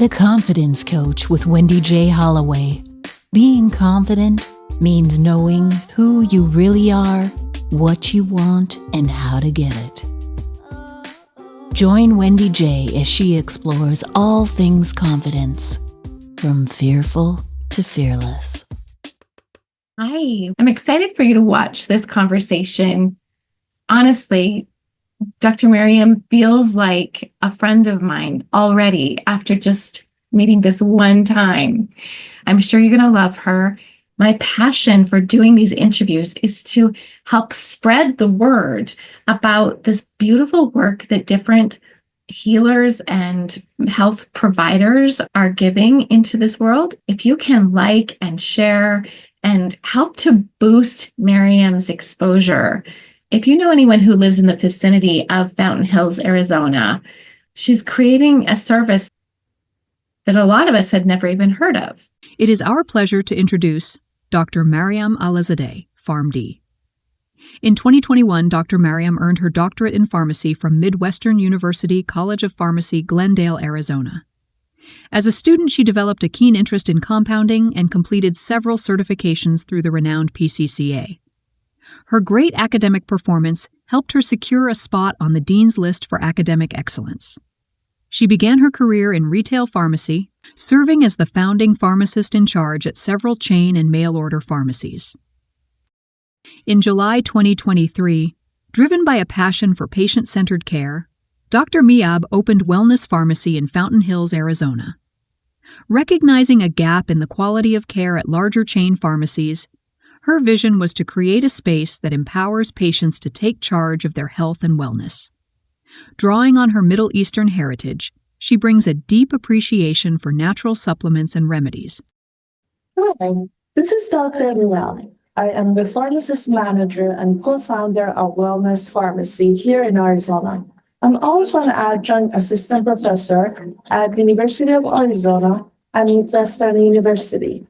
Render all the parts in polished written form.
The Confidence Coach with Wendy J. Holloway. Being confident means knowing who you really are, what you want, and how to get it. Join Wendy J. as she explores all things confidence, from fearful to fearless. Hi, I'm excited for you to watch this conversation. Honestly, Dr. Maryam feels like a friend of mine already after just meeting this one time. I'm sure you're going to love her. My passion for doing these interviews is to help spread the word about this beautiful work that different healers and health providers are giving into this world. If you can like and share and help to boost Maryam's exposure. If you know anyone who lives in the vicinity of Fountain Hills, Arizona, she's creating a service that a lot of us had never even heard of. It is our pleasure to introduce Dr. Maryam Alizadeh, PharmD. In 2021, Dr. Maryam earned her doctorate in pharmacy from Midwestern University College of Pharmacy, Glendale, Arizona. As a student, she developed a keen interest in compounding and completed several certifications through the renowned PCCA. Her great academic performance helped her secure a spot on the Dean's List for Academic Excellence. She began her career in retail pharmacy, serving as the founding pharmacist in charge at several chain and mail-order pharmacies. In July 2023, driven by a passion for patient-centered care, Dr. Miab opened Wellness Pharmacy in Fountain Hills, Arizona. Recognizing a gap in the quality of care at larger chain pharmacies, her vision was to create a space that empowers patients to take charge of their health and wellness. Drawing on her Middle Eastern heritage, she brings a deep appreciation for natural supplements and remedies. Hi, this is Dr. Miab. I am the pharmacist manager and co-founder of Wellness Pharmacy here in Arizona. I'm also an adjunct assistant professor at the University of Arizona and Midwestern University.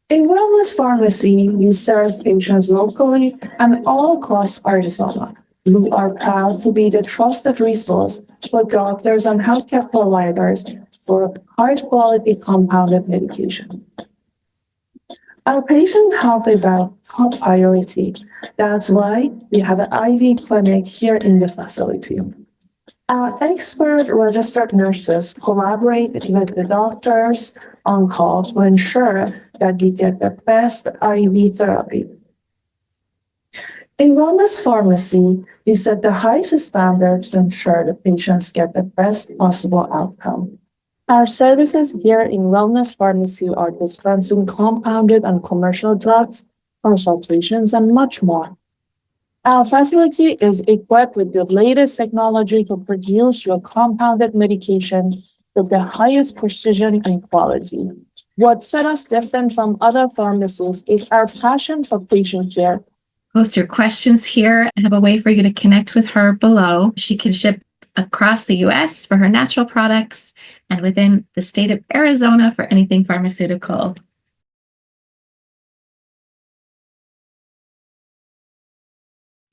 In Wellness Pharmacy, we serve patients locally and all across Arizona. We are proud to be the trusted resource for doctors and healthcare providers for high-quality compounded medication. Our patient health is our top priority. That's why we have an IV clinic here in the facility. Our expert registered nurses collaborate with the doctors on call to ensure that we get the best IV therapy. In Wellness Pharmacy, we set the highest standards to ensure the patients get the best possible outcome. Our services here in Wellness Pharmacy are dispensing compounded and commercial drugs, consultations, and much more. Our facility is equipped with the latest technology to produce your compounded medication with the highest precision and quality. What sets us different from other pharmacies is our passion for patient care. Post your questions here. I have a way for you to connect with her below. She can ship across the U.S. for her natural products and within the state of Arizona for anything pharmaceutical.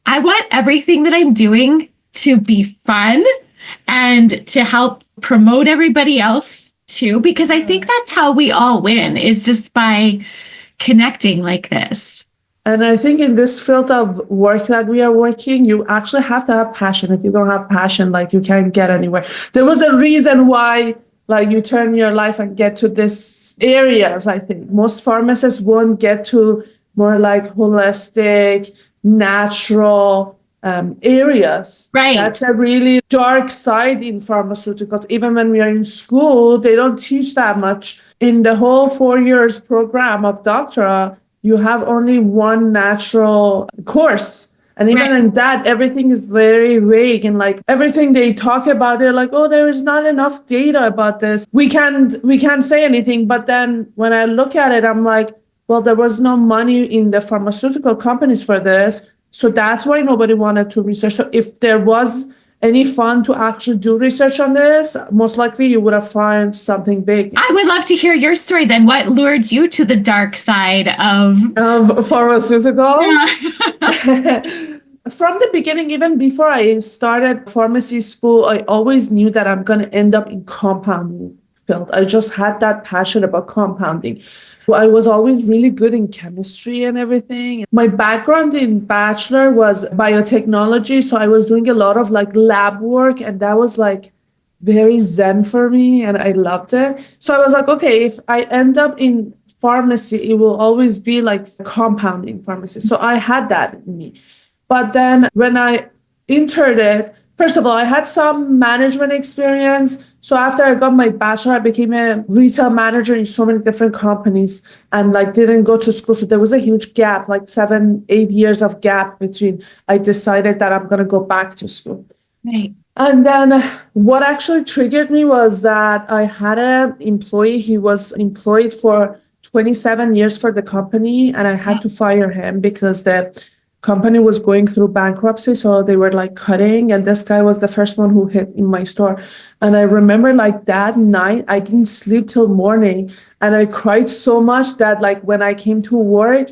I want everything that I'm doing to be fun and to help promote everybody else too, because I think that's how we all win, is just by connecting like this. And I think in this field of work that we are working, you actually have to have passion. If you don't have passion, you can't get anywhere. There was a reason why, you turn your life and get to this areas. I think most pharmacists won't get to more holistic, natural areas. Right. That's a really dark side in pharmaceuticals. Even when we are in school, they don't teach that much. In the whole 4 years program of doctorate, you have only one natural course. And even in that, everything is very vague. And everything they talk about, they're oh, there is not enough data about this. We can't say anything. But then when I look at it, I'm well, there was no money in the pharmaceutical companies for this. So that's why nobody wanted to research. So if there was any fund to actually do research on this, most likely you would have found something big. I would love to hear your story then. What lured you to the dark side of pharmaceutical? Yeah. From the beginning, even before I started pharmacy school, I always knew that I'm going to end up in compounding. field. I just had that passion about compounding. I was always really good in chemistry and everything. My background in bachelor was biotechnology, so I was doing a lot of like lab work, and that was like very zen for me, and I loved it. So I was like, okay, if I end up in pharmacy, it will always be like compounding pharmacy. So I had that in me. But then when I entered it, first of all, I had some management experience. So after I got my bachelor, I became a retail manager in so many different companies and like didn't go to school. So there was a huge gap, like 7, 8 years of gap between I decided that I'm gonna go back to school. Right. And then what actually triggered me was that I had an employee. He was employed for 27 years for the company, and I had to fire him because the company was going through bankruptcy. So they were like cutting, and this guy was the first one who hit in my store. And I remember like that night, I didn't sleep till morning, and I cried so much that like when I came to work,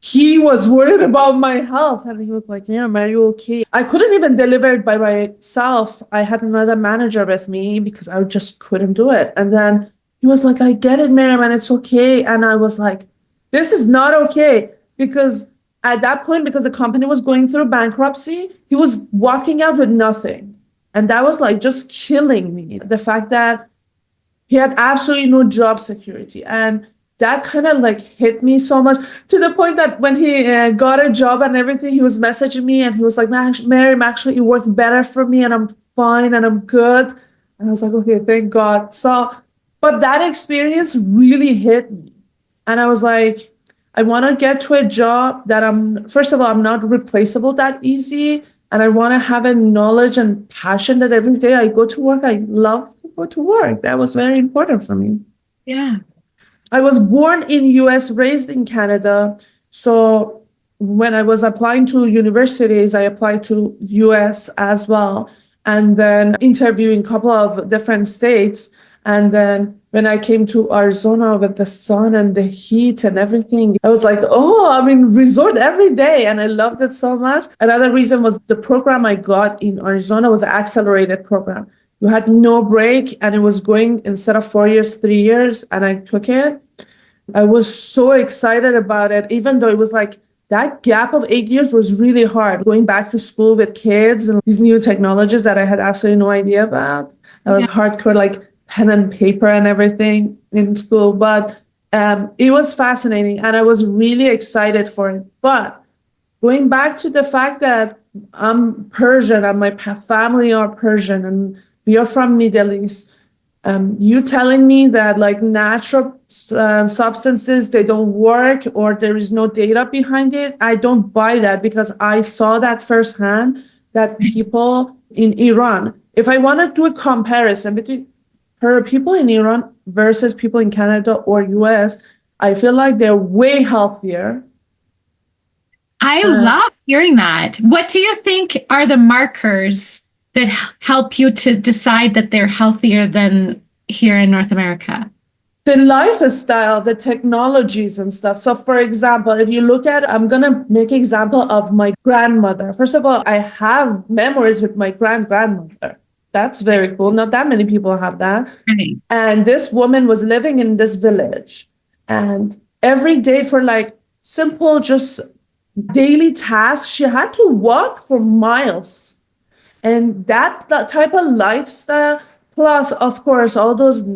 he was worried about my health, and he was like, yeah, are you okay? I couldn't even deliver it by myself. I had another manager with me because I just couldn't do it. And then he was like, I get it, Maryam, and it's okay. And I was like, this is not okay, because at that point, because the company was going through bankruptcy, he was walking out with nothing. And that was like just killing me. The fact that he had absolutely no job security. And that kind of like hit me so much, to the point that when he got a job and everything, he was messaging me and he was like, Maryam, actually, it worked better for me and I'm fine and I'm good. And I was like, okay, thank God. So, but that experience really hit me. And I was like, I want to get to a job that first of all, I'm not replaceable that easy. And I want to have a knowledge and passion that every day I go to work, I love to go to work. That was very important for me. Yeah. I was born in US, raised in Canada. So when I was applying to universities, I applied to US as well. And then interviewing a couple of different states. And then when I came to Arizona with the sun and the heat and everything, I was like, oh, I'm in resort every day. And I loved it so much. Another reason was the program I got in Arizona was an accelerated program. You had no break, and it was going instead of 4 years, 3 years, and I took it. I was so excited about it, even though it was like that gap of 8 years was really hard. Going back to school with kids and these new technologies that I had absolutely no idea about. I was hardcore, like pen and paper and everything in school, but it was fascinating and I was really excited for it. But going back to the fact that I'm Persian and my family are Persian and we are from Middle East, you telling me that like natural substances, they don't work or there is no data behind it, I don't buy that, because I saw that firsthand, that people in Iran, if I want to do a comparison between people in Iran versus people in Canada or US, I feel like they're way healthier. I love hearing that. What do you think are the markers that help you to decide that they're healthier than here in North America? The lifestyle, the technologies and stuff. So for example, if you look at, I'm going to make an example of my grandmother. First of all, I have memories with my grandmother. That's very cool. Not that many people have that. Right. And this woman was living in this village. And every day for like simple, just daily tasks, she had to walk for miles. And that type of lifestyle, plus, of course, all those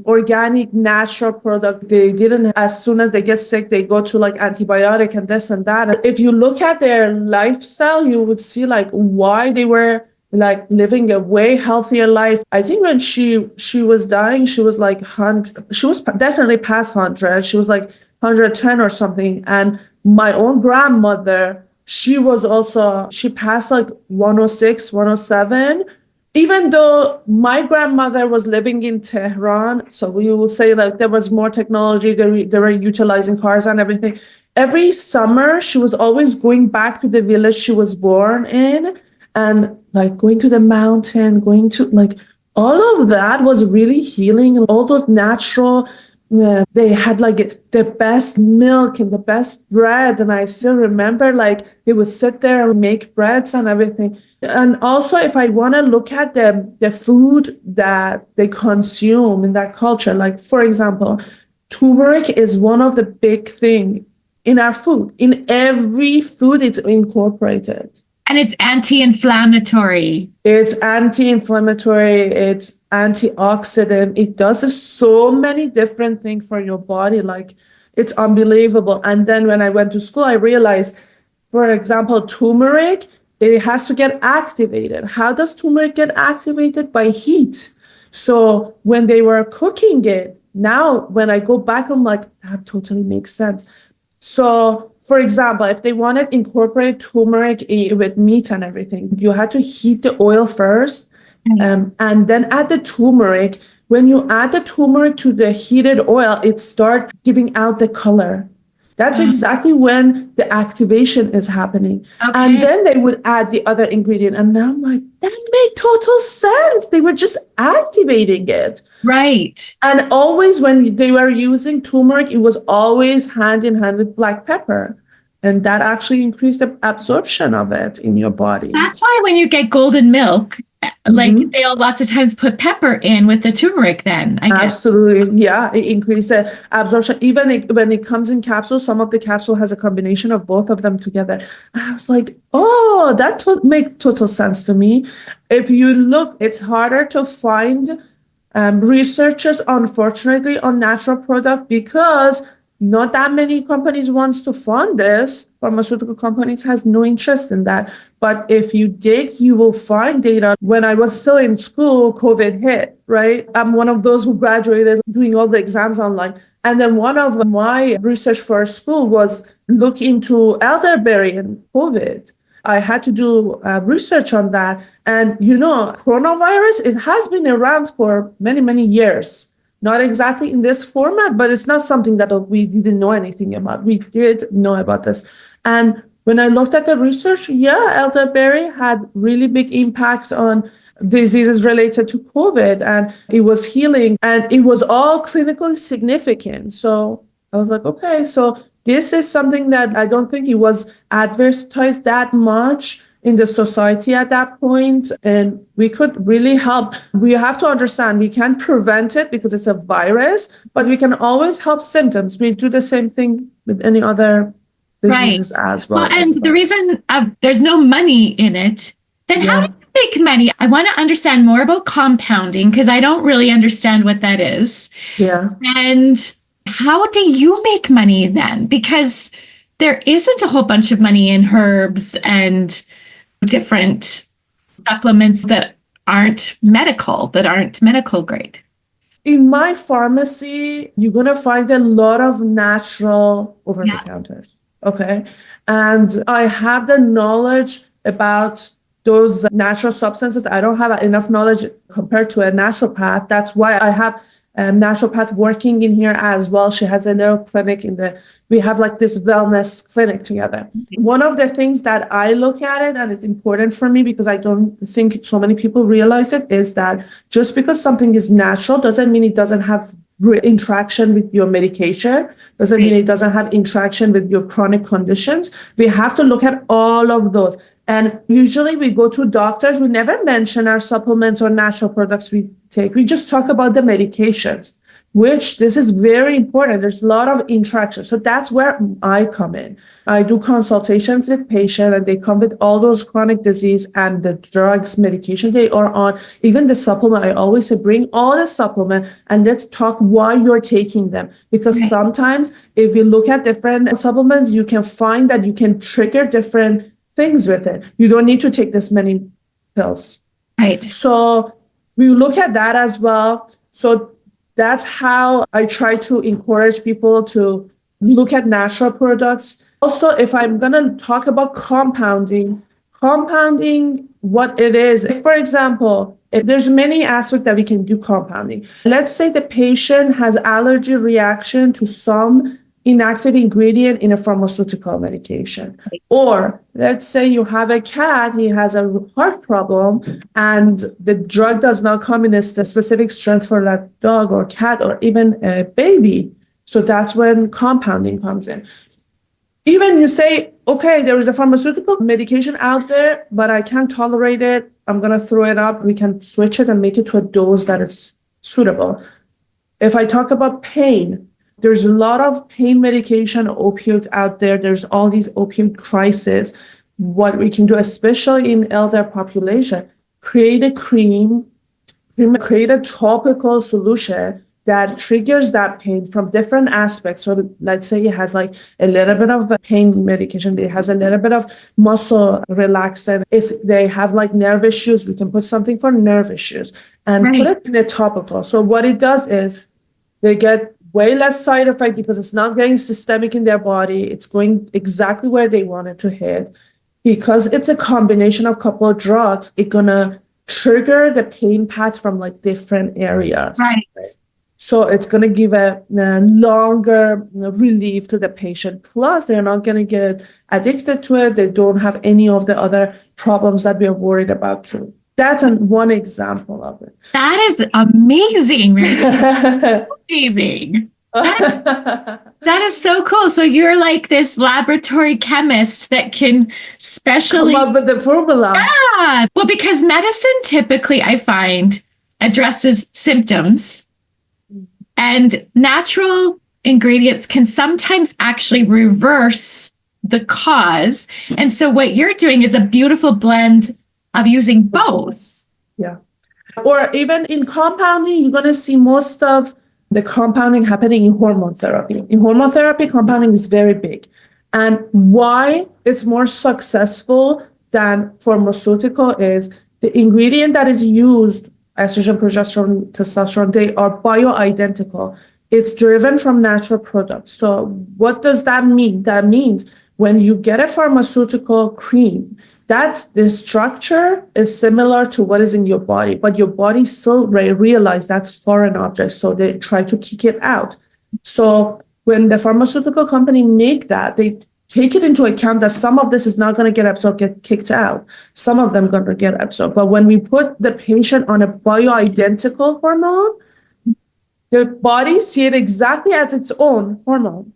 organic, natural products, they didn't, as soon as they get sick, they go to like antibiotic and this and that. If you look at their lifestyle, you would see like why they were like living a way healthier life. I think when she was dying, she was like 100, she was definitely past 100. She was like 110 or something. And my own grandmother, she passed like 106, 107. Even though my grandmother was living in Tehran, so we will say like there was more technology, they were utilizing cars and everything. Every summer, she was always going back to the village she was born in and like going to the mountain, going to like all of that was really healing. All those natural Yeah, they had like the best milk and the best bread. And I still remember like they would sit there and make breads and everything. And also, if I want to look at the food that they consume in that culture, like for example, turmeric is one of the big thing in our food. In every food, it's incorporated. And it's anti-inflammatory. It's anti-inflammatory, it's antioxidant. It does so many different things for your body. Like it's unbelievable. And then when I went to school, I realized, for example, turmeric, it has to get activated. How does turmeric get activated? By heat. So when they were cooking it, now when I go back, I'm like, that totally makes sense. So, for example, if they wanted to incorporate turmeric with meat and everything, you had to heat the oil first, and then add the turmeric. When you add the turmeric to the heated oil, it starts giving out the color. That's exactly when the activation is happening. Okay. And then they would add the other ingredient. And now I'm like, that made total sense. They were just activating it. Right. And always when they were using turmeric, it was always hand in hand with black pepper. And that actually increased the absorption of it in your body. That's why when you get golden milk, like they'll lots of times put pepper in with the turmeric then, I guess. Absolutely. Yeah, it increased the absorption. Even when it comes in capsules, some of the capsule has a combination of both of them together. And I was like, oh, that makes total sense to me. If you look, it's harder to find researchers, unfortunately, on natural product because not that many companies wants to fund this. Pharmaceutical companies has no interest in that. But if you dig, you will find data. When I was still in school, COVID hit, right? I'm one of those who graduated doing all the exams online. And then one of my research for school was look into elderberry and COVID. I had to do research on that. And, coronavirus, it has been around for many, many years. Not exactly in this format, but it's not something that we didn't know anything about. We did know about this. And when I looked at the research, elderberry had really big impact on diseases related to COVID, and it was healing, and it was all clinically significant. So I was like, okay, so this is something that I don't think it was advertised that much in the society at that point, and we could really help. We have to understand we can't prevent it because it's a virus, but we can always help symptoms. We do the same thing with any other diseases as well. Well, and the reason there's no money in it, then how do you make money? I want to understand more about compounding because I don't really understand what that is. Yeah. And how do you make money then? Because there isn't a whole bunch of money in herbs and different supplements that aren't medical grade. In my pharmacy, you're going to find a lot of natural over-the-counters. Okay. And I have the knowledge about those natural substances. I don't have enough knowledge compared to a naturopath. That's why I have a naturopath working in here as well. She has a little clinic we have like this wellness clinic together. One of the things that I look at it, and it's important for me because I don't think so many people realize it, is that just because something is natural doesn't mean it doesn't have interaction with your medication, doesn't mean it doesn't have interaction with your chronic conditions. We have to look at all of those. And usually we go to doctors, we never mention our supplements or natural products we take. We just talk about the medications, which this is very important. There's a lot of interaction. So that's where I come in. I do consultations with patients and they come with all those chronic disease and the drugs, medication they are on, even the supplement. I always say, bring all the supplement and let's talk why you're taking them. Because sometimes if you look at different supplements, you can find that you can trigger different things with it. You don't need to take this many pills. Right. So we look at that as well. So that's how I try to encourage people to look at natural products. Also, if I'm going to talk about compounding, what it is, for example, if there's many aspects that we can do compounding. Let's say the patient has allergy reaction to some inactive ingredient in a pharmaceutical medication. Or let's say you have a cat, he has a heart problem, and the drug does not come in a specific strength for that dog or cat or even a baby. So that's when compounding comes in. Even you say, okay, there is a pharmaceutical medication out there, but I can't tolerate it. I'm going to throw it up. We can switch it and make it to a dose that is suitable. If I talk about pain, there's a lot of pain medication, opioids out there. There's all these opioid crises. What we can do, especially in elder population, create a cream, create a topical solution that triggers that pain from different aspects. So let's say it has like a little bit of pain medication, it has a little bit of muscle relaxant. If they have like nerve issues, we can put something for nerve issues and put it in a topical. So what it does is they get way less side effect because it's not getting systemic in their body. It's going exactly where they want it to hit. Because it's a combination of a couple of drugs, it's gonna trigger the pain path from like different areas. Right. So it's going to give a longer relief to the patient. Plus, they're not going to get addicted to it. They don't have any of the other problems that we are worried about too. That's one example of it. That is amazing. Amazing. That is so cool. So you're like this laboratory chemist that can specially come up with the formula. Yeah. Well, because medicine typically, I find, addresses symptoms. And natural ingredients can sometimes actually reverse the cause. And so what you're doing is a beautiful blend of using both. Yeah. Or even in compounding, you're going to see most of the compounding happening in hormone therapy. In hormone therapy, compounding is very big. And why it's more successful than pharmaceutical is the ingredient that is used, estrogen, progesterone, testosterone, they are bioidentical. It's driven from natural products. So what does that mean? That means when you get a pharmaceutical cream, that's the structure is similar to what is in your body, but your body still realize that's foreign object. So they try to kick it out. So when the pharmaceutical company make that, they take it into account that some of this is not going to get absorbed, get kicked out. Some of them going to get absorbed. But when we put the patient on a bioidentical hormone, the body see it exactly as its own hormone.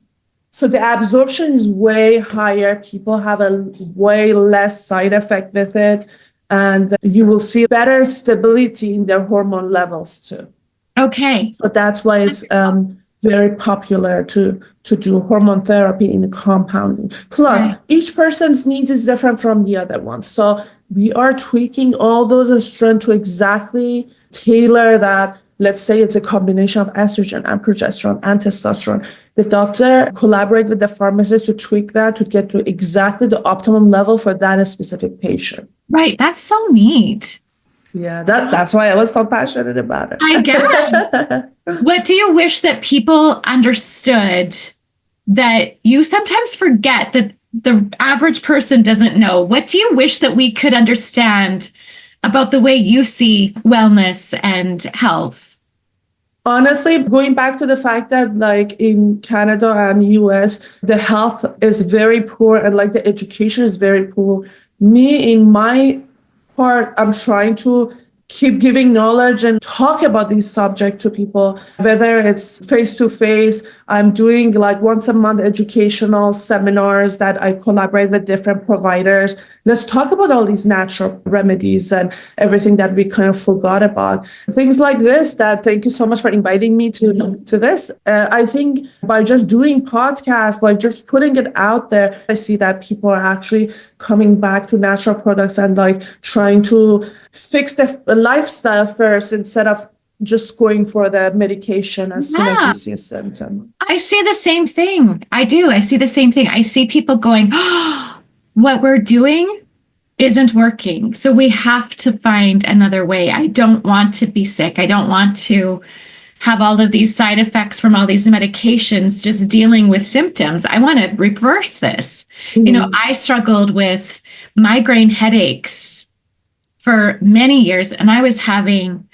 So the absorption is way higher. People have a way less side effect with it. And you will see better stability in their hormone levels too. Okay. So that's why it's very popular to do hormone therapy in compounding. Plus, each person's needs is different from the other one. So we are tweaking all those strengths to exactly tailor that. Let's say it's a combination of estrogen and progesterone and testosterone. The doctor collaborates with the pharmacist to tweak that to get to exactly the optimum level for that specific patient. Right. That's so neat. Yeah, that's why I was so passionate about it. I guess. What do you wish that people understood that you sometimes forget that the average person doesn't know? What do you wish that we could understand about the way you see wellness and health? Honestly, going back to the fact that like in Canada and US, the health is very poor and like the education is very poor. Me, in my part, I'm trying to keep giving knowledge and talk about these subjects to people, whether it's face-to-face. I'm doing like once a month educational seminars that I collaborate with different providers. Let's talk about all these natural remedies and everything that we kind of forgot about. Things like this, that thank you so much for inviting me to this. I think by just doing podcasts, by just putting it out there, I see that people are actually coming back to natural products and like trying to fix the lifestyle first instead of just going for the medication as soon as we see a symptom. I see the same thing. I do. I see the same thing. I see people going, oh, what we're doing isn't working. So we have to find another way. I don't want to be sick. I don't want to have all of these side effects from all these medications just dealing with symptoms. I want to reverse this. Mm-hmm. You know, I struggled with migraine headaches for many years, and I was having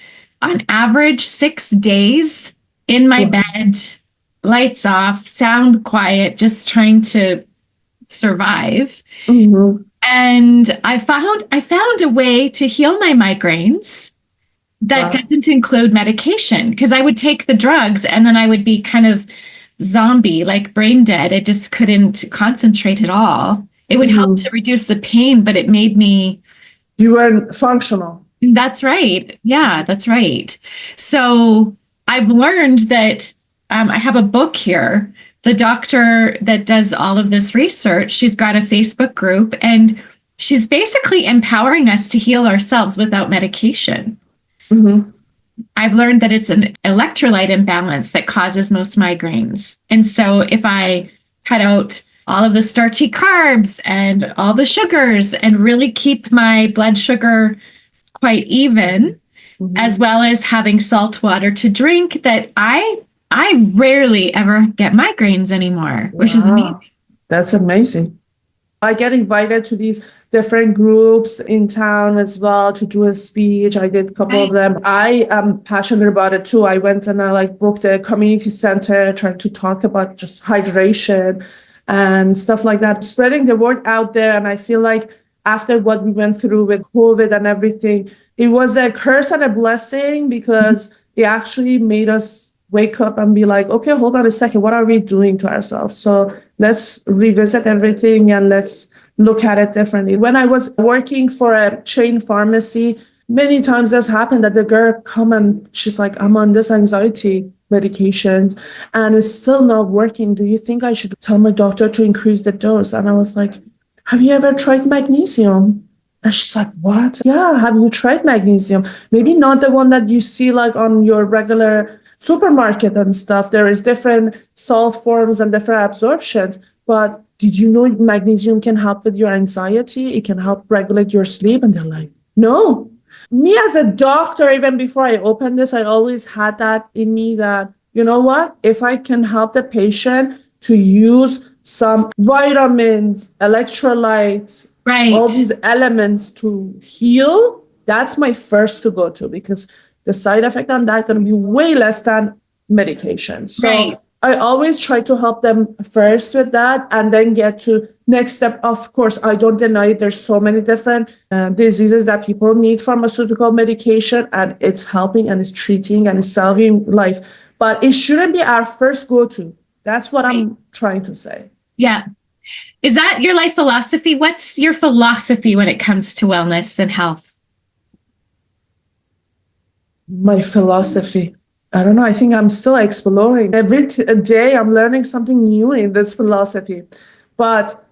on average 6 days in my bed lights off, sound quiet, just trying to survive. Mm-hmm. And I found a way to heal my migraines that Wow. doesn't include medication, because I would take the drugs and then I would be kind of zombie, like brain dead. I just couldn't concentrate at all. It would help to reduce the pain, but it made me. You weren't functional. That's right. Yeah, that's right. So I've learned that I have a book here. The doctor that does all of this research, she's got a Facebook group, and she's basically empowering us to heal ourselves without medication. Mm-hmm. I've learned that it's an electrolyte imbalance that causes most migraines. And so if I cut out all of the starchy carbs and all the sugars and really keep my blood sugar quite even, as well as having salt water to drink, that I rarely ever get migraines anymore, which is amazing. That's amazing. I get invited to these different groups in town as well to do a speech. I did a couple of them. I am passionate about it too. I went and I booked a community center, trying to talk about just hydration and stuff like that, spreading the word out there. And I feel like after what we went through with COVID and everything, it was a curse and a blessing, because it actually made us wake up and be like, okay, hold on a second, what are we doing to ourselves? So let's revisit everything and let's look at it differently. When I was working for a chain pharmacy, many times this happened that the girl come and she's like, I'm on this anxiety medications and it's still not working. Do you think I should tell my doctor to increase the dose? And I was like, have you ever tried magnesium? And she's like, what? Yeah, have you tried magnesium? Maybe not the one that you see on your regular supermarket and stuff. There is different salt forms and different absorptions. But did you know magnesium can help with your anxiety? It can help regulate your sleep. And they're like, no. Me as a doctor, even before I opened this, I always had that in me that, you know what? If I can help the patient to use some vitamins, electrolytes, all these elements to heal, that's my first to go to, because the side effect on that going to be way less than medication. So I always try to help them first with that and then get to next step. Of course, I don't deny it. There's so many different diseases that people need pharmaceutical medication, and it's helping and it's treating and it's saving life. But it shouldn't be our first go-to. That's what I'm trying to say. Yeah. Is that your life philosophy? What's your philosophy when it comes to wellness and health? My philosophy, I don't know. I think I'm still exploring. Every day I'm learning something new in this philosophy. But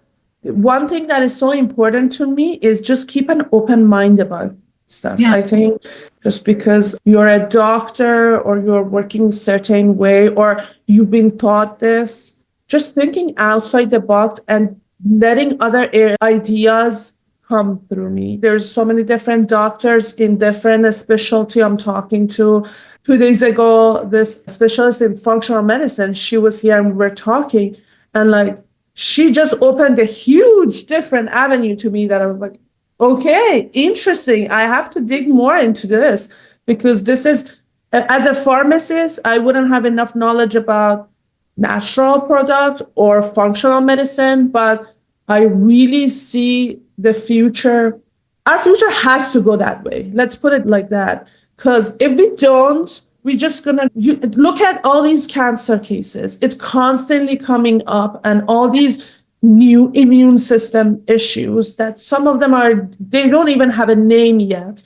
one thing that is so important to me is just keep an open mind about stuff. I think just because you're a doctor or you're working a certain way or you've been taught this, just thinking outside the box and letting other ideas come through me. There's so many different doctors in different specialty I'm talking to. 2 days ago, this specialist in functional medicine, she was here and we were talking, and she just opened a huge different avenue to me that I was like, okay, interesting. I have to dig more into this, because this is, as a pharmacist, I wouldn't have enough knowledge about natural product or functional medicine, but I really see the future. Our future has to go that way. Let's put it like that. Because if we don't, we're just going to look at all these cancer cases. It's constantly coming up, and all these new immune system issues that some of them they don't even have a name yet.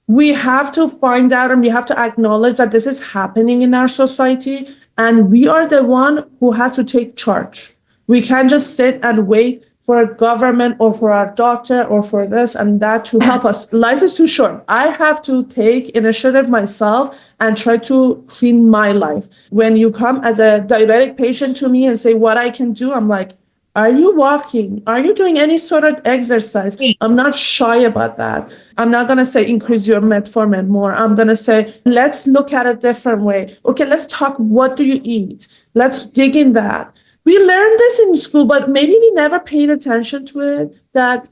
We have to find out and we have to acknowledge that this is happening in our society, and we are the one who has to take charge. We can't just sit and wait for a government or for our doctor or for this and that to help us. Life is too short. I have to take initiative myself and try to clean my life. When you come as a diabetic patient to me and say what I can do, I'm like, are you walking? Are you doing any sort of exercise? I'm not shy about that. I'm not going to say increase your metformin more. I'm going to say, let's look at a different way. Okay, let's talk. What do you eat? Let's dig in that. We learned this in school, but maybe we never paid attention to it, that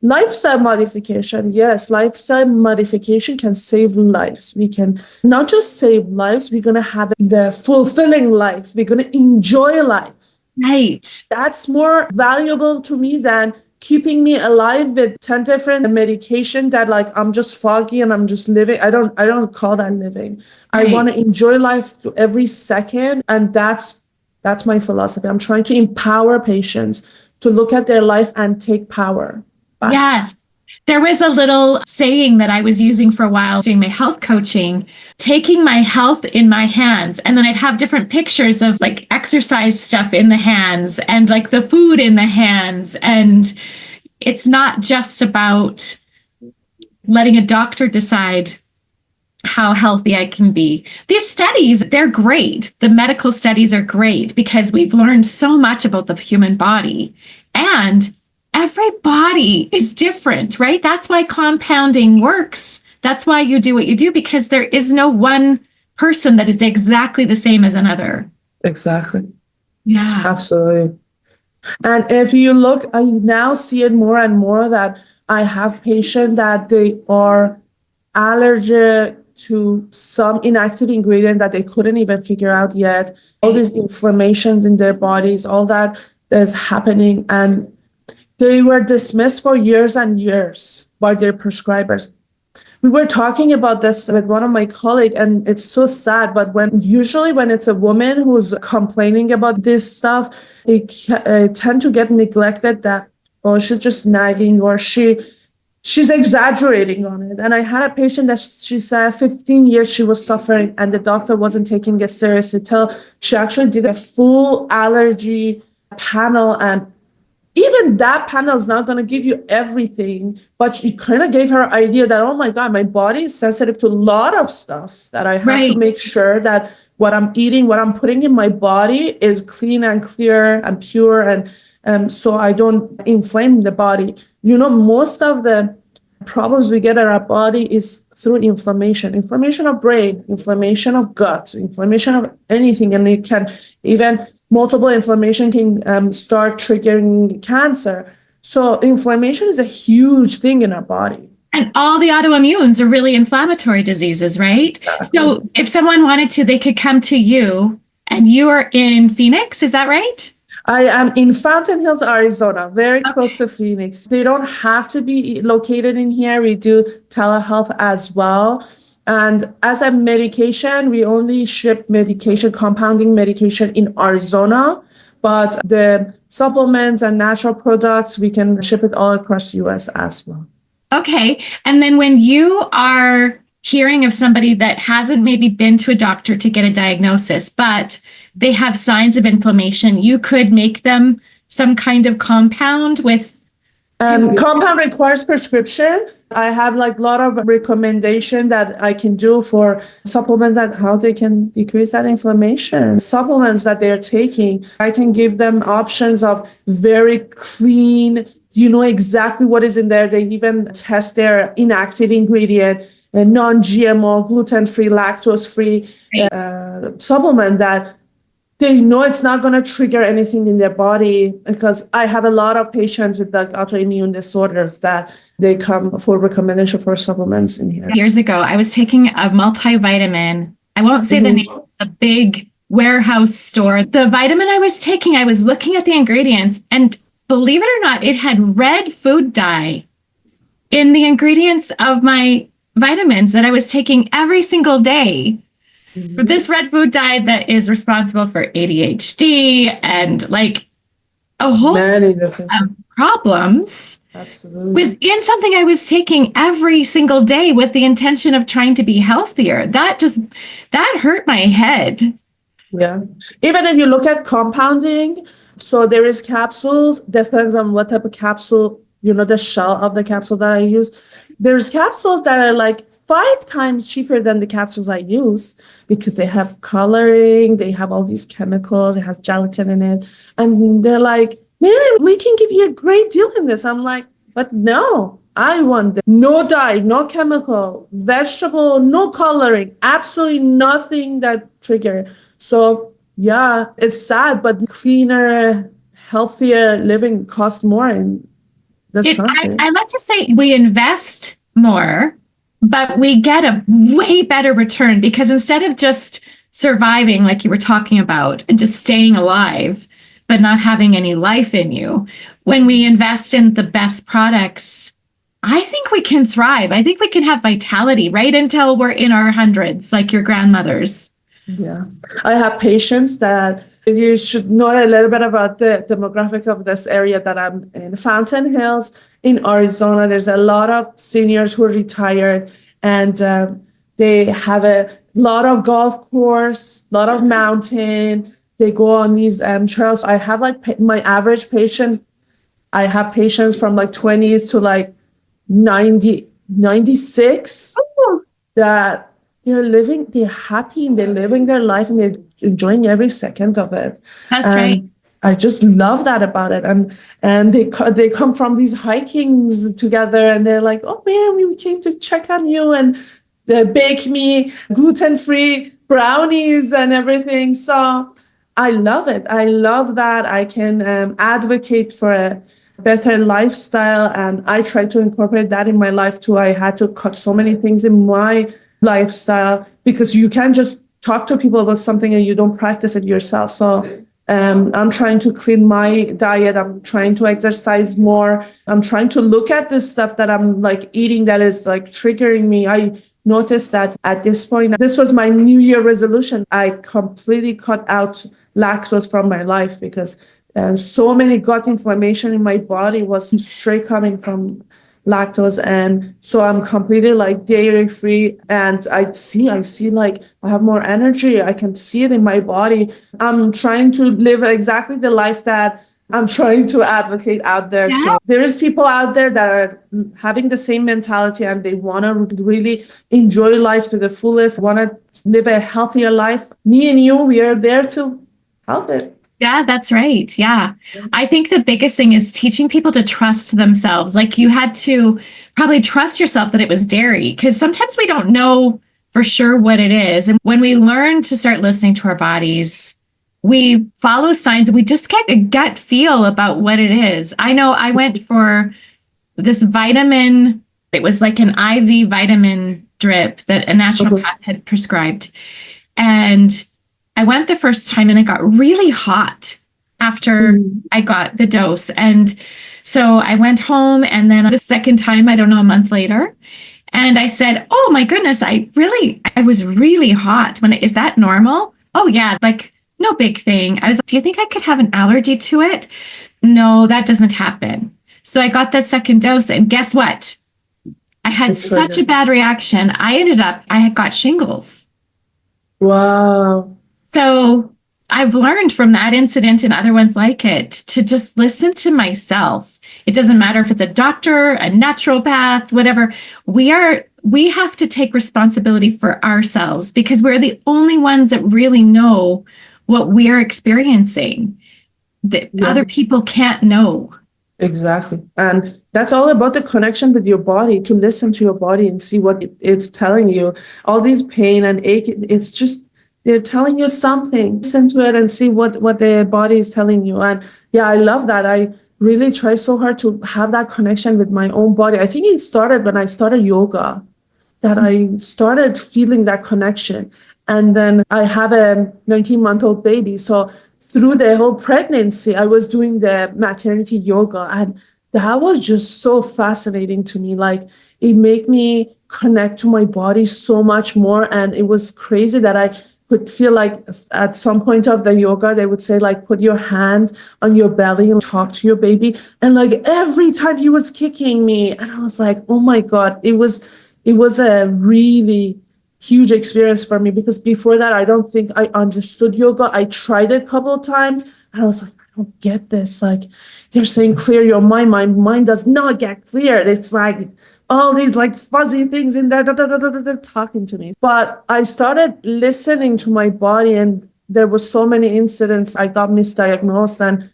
Lifestyle modification. Yes, lifestyle modification can save lives. We can not just save lives, we're going to have the fulfilling life. We're going to enjoy life. Right. That's more valuable to me than keeping me alive with 10 different medication that like I'm just foggy and I'm just living. I don't call that living. Right. I want to enjoy life to every second. And that's my philosophy. I'm trying to empower patients to look at their life and take power back. Yes. There was a little saying that I was using for a while doing my health coaching, taking my health in my hands. And then I'd have different pictures of like exercise stuff in the hands and like the food in the hands. And it's not just about letting a doctor decide how healthy I can be. These studies, they're great. The medical studies are great because we've learned so much about the human body. And every body is different, right? That's why compounding works. That's why you do what you do, because there is no one person that is exactly the same as another. Exactly. Yeah. Absolutely. And if you look, I now see it more and more that I have patients that they are allergic to some inactive ingredient that they couldn't even figure out yet. All these inflammations in their bodies, all that is happening. And they were dismissed for years and years by their prescribers. We were talking about this with one of my colleagues, and it's so sad. But usually when it's a woman who's complaining about this stuff, they tend to get neglected that, oh, she's just nagging or she's exaggerating on it. And I had a patient that she said 15 years she was suffering and the doctor wasn't taking it seriously till she actually did a full allergy panel. And even that panel is not going to give you everything, but it kind of gave her an idea that, oh my God, my body is sensitive to a lot of stuff that I have to make sure that what I'm eating, what I'm putting in my body is clean and clear and pure. And so I don't inflame the body. You know, most of the problems we get in our body is through inflammation of brain, inflammation of gut, inflammation of anything. And it can even multiple inflammation can start triggering cancer. So inflammation is a huge thing in our body. And all the autoimmunes are really inflammatory diseases, right? Exactly. So if someone wanted to, they could come to you, and you are in Phoenix, is that right? I am in Fountain Hills, Arizona, very close to Phoenix. They don't have to be located in here. We do telehealth as well. And as a medication, we only ship medication, compounding medication in Arizona, but the supplements and natural products, we can ship it all across the US as well. Okay. And then when you are hearing of somebody that hasn't maybe been to a doctor to get a diagnosis, but they have signs of inflammation, you could make them some kind of compound with... Compound requires prescription. I have like a lot of recommendation that I can do for supplements and how they can decrease that inflammation. Supplements that they're taking, I can give them options of very clean, you know exactly what is in there. They even test their inactive ingredient, a non-GMO, gluten-free, lactose-free supplement that they know it's not going to trigger anything in their body, because I have a lot of patients with like autoimmune disorders that they come for recommendation for supplements in here. Years ago, I was taking a multivitamin. I won't say the name, it's a big warehouse store. The vitamin I was taking, I was looking at the ingredients, and believe it or not, it had red food dye in the ingredients of my vitamins that I was taking every single day. This red food dye that is responsible for ADHD and like a whole Many of problems. Absolutely. Was in something I was taking every single day with the intention of trying to be healthier. That hurt my head. Yeah. Even if you look at compounding, so there is capsules, depends on what type of capsule, you know, the shell of the capsule that I use. There's capsules that are like 5 times cheaper than the capsules I use because they have coloring, they have all these chemicals, it has gelatin in it. And they're like, Mary, we can give you a great deal in this. I'm like, but no, I want no dye, no chemical, vegetable, no coloring, absolutely nothing that trigger. So yeah, it's sad, but cleaner, healthier living costs more. And this country. I like to say we invest more, but we get a way better return, because instead of just surviving, like you were talking about, and just staying alive, but not having any life in you, when we invest in the best products, I think we can thrive. I think we can have vitality right until we're in our hundreds, like your grandmothers. Yeah. I have patients that you should know a little bit about the demographic of this area that I'm in. Fountain Hills in Arizona, there's a lot of seniors who are retired, and they have a lot of golf course, a lot of mountain. They go on these trails. I have like my average patient, I have patients from like 20s to like 90, 96 that they're happy and they're living their life and they're enjoying every second of it. That's right. I just love that about it. And they come from these hikings together and they're like, oh man, we came to check on you, and they bake me gluten-free brownies and everything. So I love it. I love that I can advocate for a better lifestyle, and I try to incorporate that in my life too. I had to cut so many things in my lifestyle because you can't just talk to people about something and you don't practice it yourself. So I'm trying to clean my diet. I'm trying to exercise more. I'm trying to look at this stuff that I'm like eating that is like triggering me. I noticed that at this point, this was my New Year resolution. I completely cut out lactose from my life because so many gut inflammation in my body was straight coming from lactose. And so I'm completely like dairy free, and I see like I have more energy. I can see it in my body. I'm trying to live exactly the life that I'm trying to advocate out there too. There is people out there that are having the same mentality and they want to really enjoy life to the fullest, want to live a healthier life. Me and you, we are there to help it. Yeah, that's right. Yeah. I think the biggest thing is teaching people to trust themselves. Like you had to probably trust yourself that it was dairy, because sometimes we don't know for sure what it is. And when we learn to start listening to our bodies, we follow signs. We just get a gut feel about what it is. I know I went for this vitamin. It was like an IV vitamin drip that a naturopath had prescribed. And I went the first time and it got really hot after I got the dose. And so I went home, and then the second time, I don't know, a month later, and I said, oh my goodness, I was really hot. Is that normal? Oh yeah, like no big thing. I was like, do you think I could have an allergy to it? No, that doesn't happen. So I got the second dose, and guess what? I had such a bad reaction. I had got shingles. Wow. So I've learned from that incident and other ones like it to just listen to myself. It doesn't matter if it's a doctor, a naturopath, whatever. We have to take responsibility for ourselves, because we're the only ones that really know what we're experiencing that other people can't know. Exactly. And that's all about the connection with your body, to listen to your body and see what it's telling you. All these pain and ache, it's just, they're telling you something. Listen to it and see what the body is telling you. And yeah, I love that. I really try so hard to have that connection with my own body. I think it started when I started yoga, that I started feeling that connection. And then I have a 19-month-old baby. So through the whole pregnancy, I was doing the maternity yoga. And that was just so fascinating to me. Like it made me connect to my body so much more. And it was crazy that I could feel like at some point of the yoga, they would say like, put your hand on your belly and talk to your baby. And like every time he was kicking me, and I was like, oh my God, it was a really huge experience for me, because before that, I don't think I understood yoga. I tried it a couple of times and I was like, I don't get this. Like they're saying, clear your mind. My mind does not get cleared. It's like all these like fuzzy things in there, talking to me. But I started listening to my body, and there were so many incidents. I got misdiagnosed,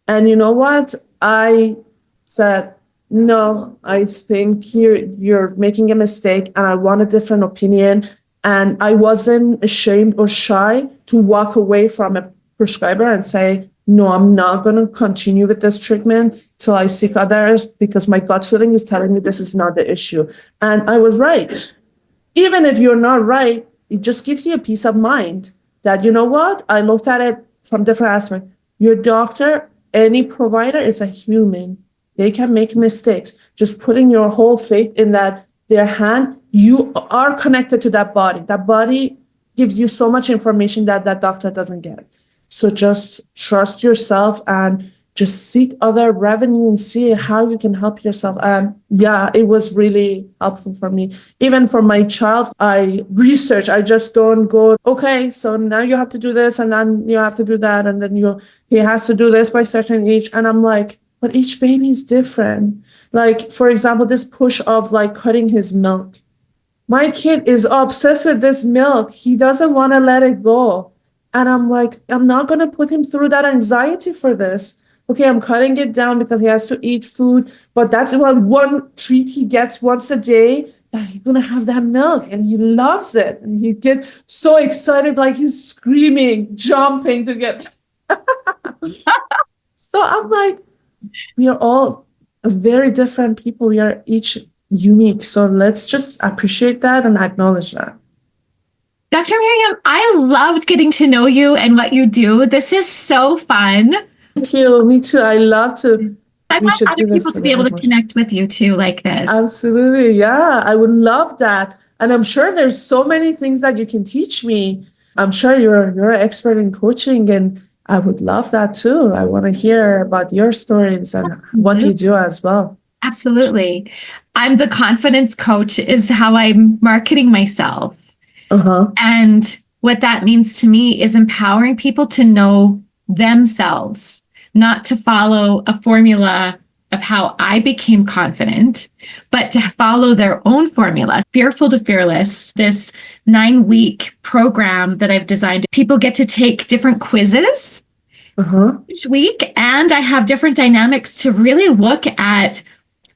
and you know what? I said, no, I think you're making a mistake, and I want a different opinion. And I wasn't ashamed or shy to walk away from a prescriber and say, no, I'm not going to continue with this treatment till I seek others because my gut feeling is telling me this is not the issue. And I was right. Even if you're not right, it just gives you a peace of mind that, you know what, I looked at it from different aspects. Your doctor, any provider is a human. They can make mistakes. Just putting your whole faith in their hand, you are connected to that body. That body gives you so much information that that doctor doesn't get. So just trust yourself and just seek other revenue and see how you can help yourself. And yeah, it was really helpful for me. Even for my child, I research. I just don't go, okay, so now you have to do this and then you have to do that. And then he has to do this by certain age. And I'm like, but each baby is different. Like, for example, this push of like cutting his milk. My kid is obsessed with this milk. He doesn't want to let it go. And I'm like, I'm not going to put him through that anxiety for this. Okay, I'm cutting it down because he has to eat food, but that's one treat he gets once a day, that he's going to have that milk and he loves it. And he gets so excited, like he's screaming, jumping to get. So I'm like, we are all very different people. We are each unique. So let's just appreciate that and acknowledge that. Dr. Maryam, I loved getting to know you and what you do. This is so fun. Thank you. Me too. I love to. I want other people to be able to connect with you too, like this. Absolutely. Yeah, I would love that. And I'm sure there's so many things that you can teach me. I'm sure you're an expert in coaching, and I would love that too. I want to hear about your stories and what you do as well. Absolutely. I'm the confidence coach is how I'm marketing myself. And what that means to me is empowering people to know themselves, not to follow a formula of how I became confident, but to follow their own formula. Fearful to Fearless, this 9-week program that I've designed. People get to take different quizzes each week, and I have different dynamics to really look at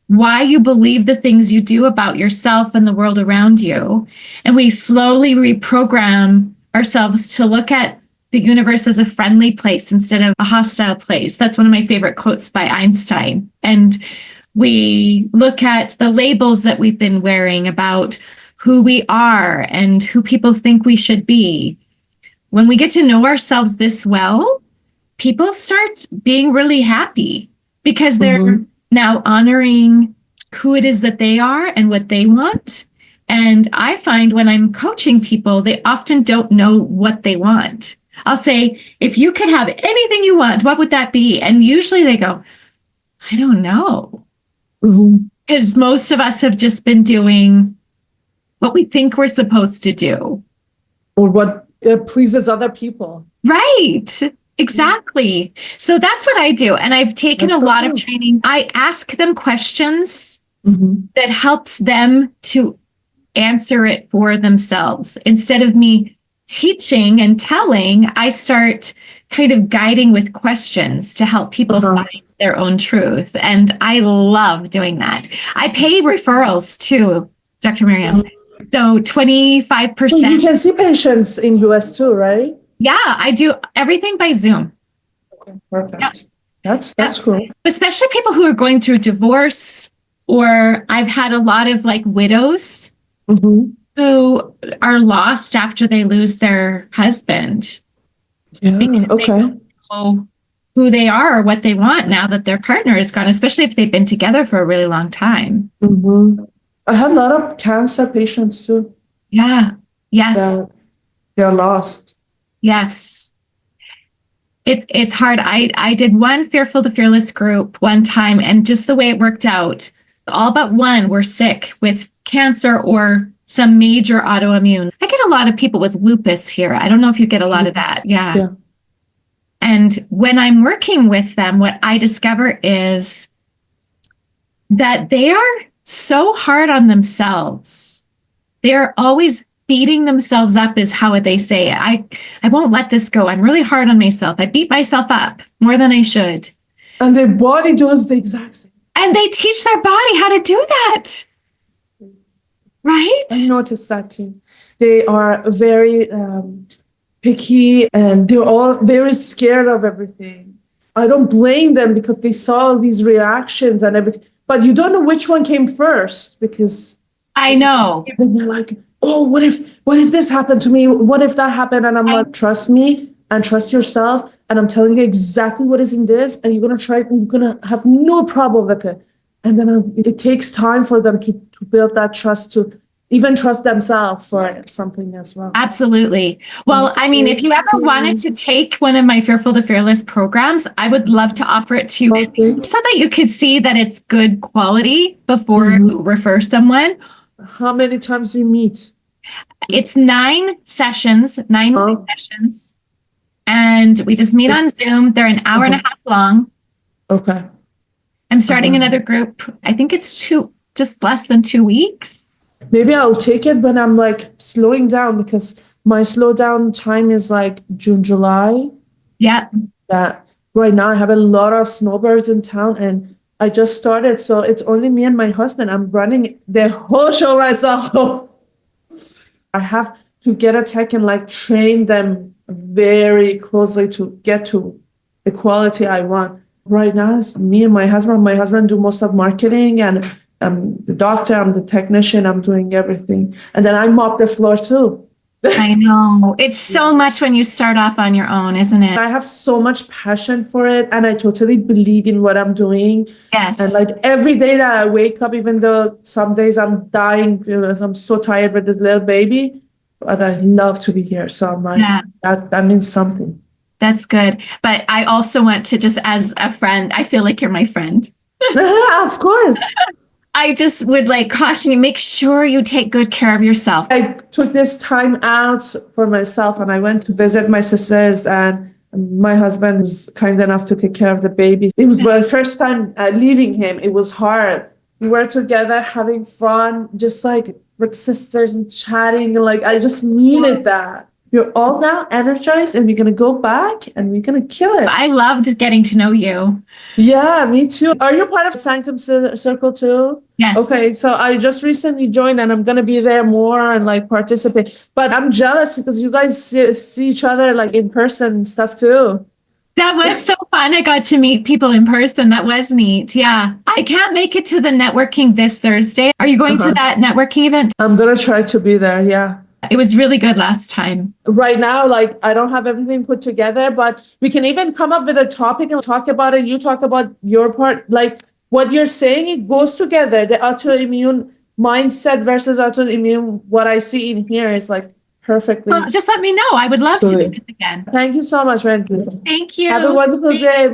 why you believe the things you do about yourself and the world around you. And we slowly reprogram ourselves to look at the universe as a friendly place instead of a hostile place. That's one of my favorite quotes by Einstein. And we look at the labels that we've been wearing about who we are and who people think we should be. When we get to know ourselves this well, people start being really happy because they're now honoring who it is that they are and what they want. And I find when I'm coaching people, they often don't know what they want. I'll say, if you could have anything you want, what would that be? And usually they go, I don't know. Because most of us have just been doing what we think we're supposed to do. Or what pleases other people. Right. Exactly. So that's what I do. And I've taken a lot of training. I ask them questions that helps them to answer it for themselves. Instead of me teaching and telling, I start kind of guiding with questions to help people find their own truth. And I love doing that. I pay referrals too, Dr. Maryam. So 25%. So you can see patients in US too, right? Yeah, I do everything by Zoom. Okay, perfect. Yep. That's cool. Especially people who are going through divorce, or I've had a lot of like widows who are lost after they lose their husband. Yeah, They don't know who they are or what they want now that their partner is gone, especially if they've been together for a really long time. I have a lot of cancer patients too. Yeah. Yes. They're lost. Yes. It's hard. I did one Fearful to Fearless group one time, and just the way it worked out, all but one were sick with cancer or some major autoimmune. I get a lot of people with lupus here. I don't know if you get a lot of that. Yeah. And when I'm working with them, what I discover is that they are so hard on themselves. They're always beating themselves up is how they say it. I won't let this go. I'm really hard on myself. I beat myself up more than I should. And their body does the exact same. And they teach their body how to do that. Right? I noticed that too. They are very picky, and they're all very scared of everything. I don't blame them because they saw these reactions and everything. But you don't know which one came first because I know. then they're like, oh, what if this happened to me? What if that happened? And I'm like, trust me and trust yourself. And I'm telling you exactly what is in this. And you're going to try it and you're going to have no problem with it. And then it takes time for them to build that trust, to even trust themselves for something as well. Absolutely. Well, I mean, if you ever wanted to take one of my Fearful to Fearless programs, I would love to offer it to you so that you could see that it's good quality before you refer someone. How many times do you meet? It's 9 sessions, 9 sessions. And we just meet on Zoom. They're an hour and a half long. Okay. I'm starting another group. I think it's just less than 2 weeks. Maybe I'll take it when I'm like slowing down because my slow down time is like June, July. Yeah. That right now I have a lot of snowbirds in town and I just started. So it's only me and my husband. I'm running the whole show myself. I have to get a tech and like train them very closely to get to the quality I want. Right now it's me and my husband. My husband do most of marketing and I'm the doctor, I'm the technician, I'm doing everything. And then I mop the floor too. I know. It's so much when you start off on your own, isn't it? I have so much passion for it and I totally believe in what I'm doing. Yes. And like every day that I wake up, even though some days I'm dying, I'm so tired with this little baby, but I love to be here. So I'm like, that means something. That's good. But I also want to just, as a friend, I feel like you're my friend. Of course. I just would like caution you, make sure you take good care of yourself. I took this time out for myself and I went to visit my sisters and my husband was kind enough to take care of the baby. It was my first time leaving him. It was hard. We were together having fun, just like with sisters and chatting. Like I just needed that. We're all now energized and we're going to go back and we're going to kill it. I loved getting to know you. Yeah, me too. Are you part of Sanctum Circle too? Yes. Okay, so I just recently joined and I'm going to be there more and like participate. But I'm jealous because you guys see each other like in person and stuff too. That was so fun. I got to meet people in person. That was neat. Yeah. I can't make it to the networking this Thursday. Are you going to that networking event? I'm going to try to be there. Yeah. It was really good last time. Right now, like I don't have everything put together, but we can even come up with a topic and talk about it. You talk about your part, like what you're saying, it goes together. The autoimmune mindset versus autoimmune, what I see in here is like perfectly. Well, just let me know. I would love to do this again. Thank you so much, Wendy. Thank you. Have a wonderful day. Bye.